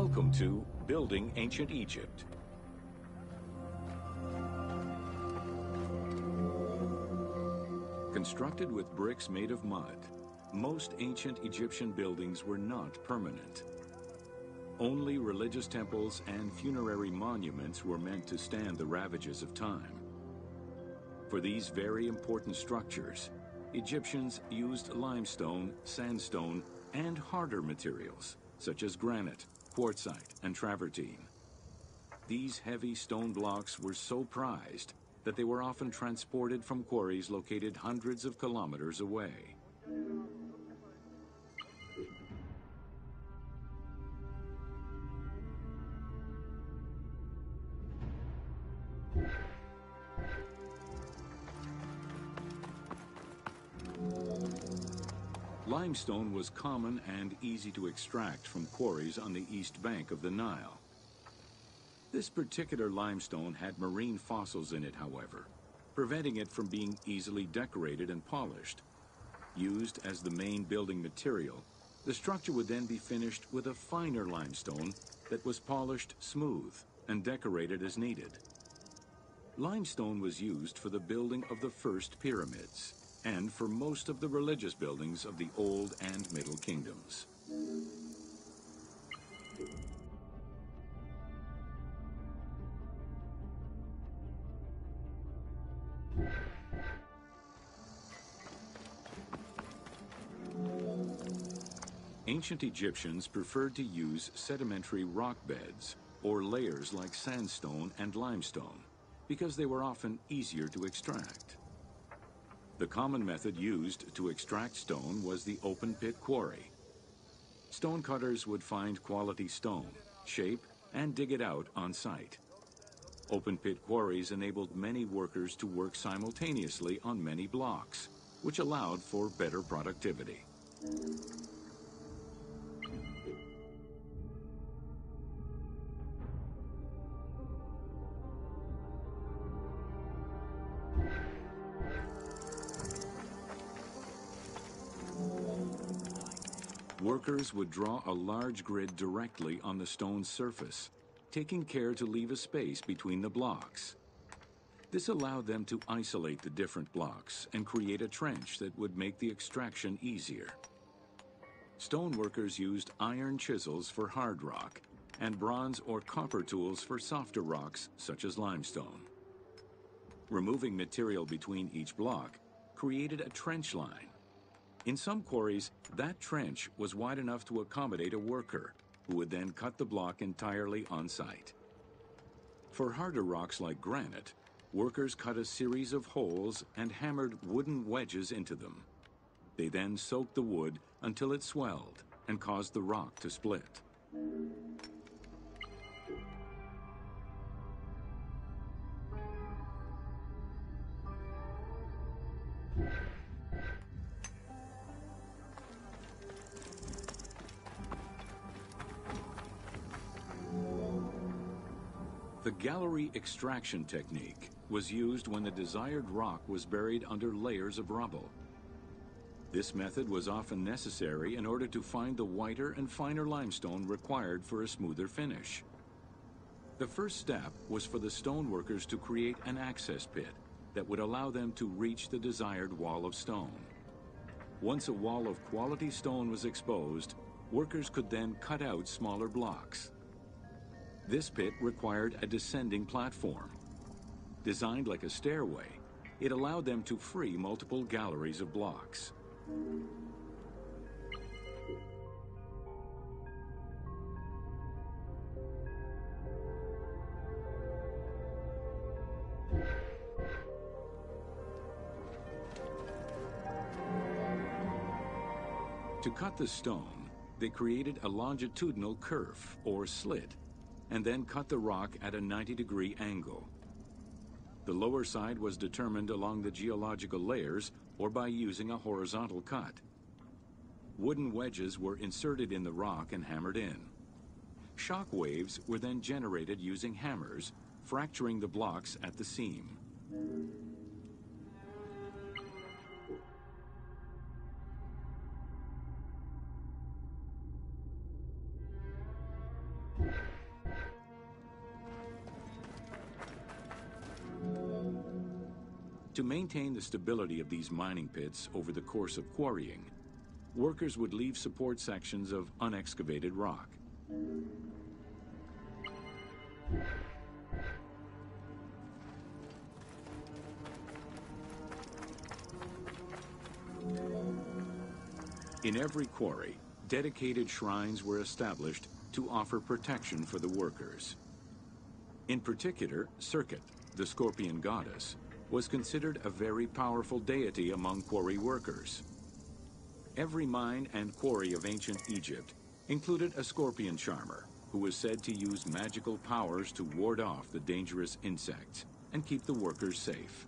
Welcome to Building Ancient Egypt. Constructed with bricks made of mud, most ancient Egyptian buildings were not permanent. Only religious temples and funerary monuments were meant to stand the ravages of time. For these very important structures, Egyptians used limestone, sandstone, and harder materials, such as granite, quartzite, and travertine. These heavy stone blocks were so prized that they were often transported from quarries located hundreds of kilometers away. Limestone was common and easy to extract from quarries on the east bank of the Nile. This particular limestone had marine fossils in it, however, preventing it from being easily decorated and polished. Used as the main building material, the structure would then be finished with a finer limestone that was polished smooth and decorated as needed. Limestone was used for the building of the first pyramids and for most of the religious buildings of the Old and Middle Kingdoms. Ancient Egyptians preferred to use sedimentary rock beds or layers like sandstone and limestone because they were often easier to extract. The common method used to extract stone was the open pit quarry. Stonecutters would find quality stone, shape, and dig it out on site. Open pit quarries enabled many workers to work simultaneously on many blocks, which allowed for better productivity. Workers would draw a large grid directly on the stone's surface, taking care to leave a space between the blocks. This allowed them to isolate the different blocks and create a trench that would make the extraction easier. Stoneworkers used iron chisels for hard rock and bronze or copper tools for softer rocks such as limestone. Removing material between each block created a trench line. In some quarries, that trench was wide enough to accommodate a worker, who would then cut the block entirely on site. For harder rocks like granite, workers cut a series of holes and hammered wooden wedges into them. They then soaked the wood until it swelled and caused the rock to split. The gallery extraction technique was used when the desired rock was buried under layers of rubble. This method was often necessary in order to find the whiter and finer limestone required for a smoother finish. The first step was for the stoneworkers to create an access pit that would allow them to reach the desired wall of stone. Once a wall of quality stone was exposed, workers could then cut out smaller blocks. This pit required a descending platform. Designed like a stairway, it allowed them to free multiple galleries of blocks. To cut the stone, they created a longitudinal kerf or slit, and then cut the rock at a 90-degree angle. The lower side was determined along the geological layers or by using a horizontal cut. Wooden wedges were inserted in the rock and hammered in. Shock waves were then generated using hammers, fracturing the blocks at the seam. To maintain the stability of these mining pits over the course of quarrying, workers would leave support sections of unexcavated rock. In every quarry, dedicated shrines were established to offer protection for the workers. In particular, Serket, the scorpion goddess, was considered a very powerful deity among quarry workers. Every mine and quarry of ancient Egypt included a scorpion charmer who was said to use magical powers to ward off the dangerous insects and keep the workers safe.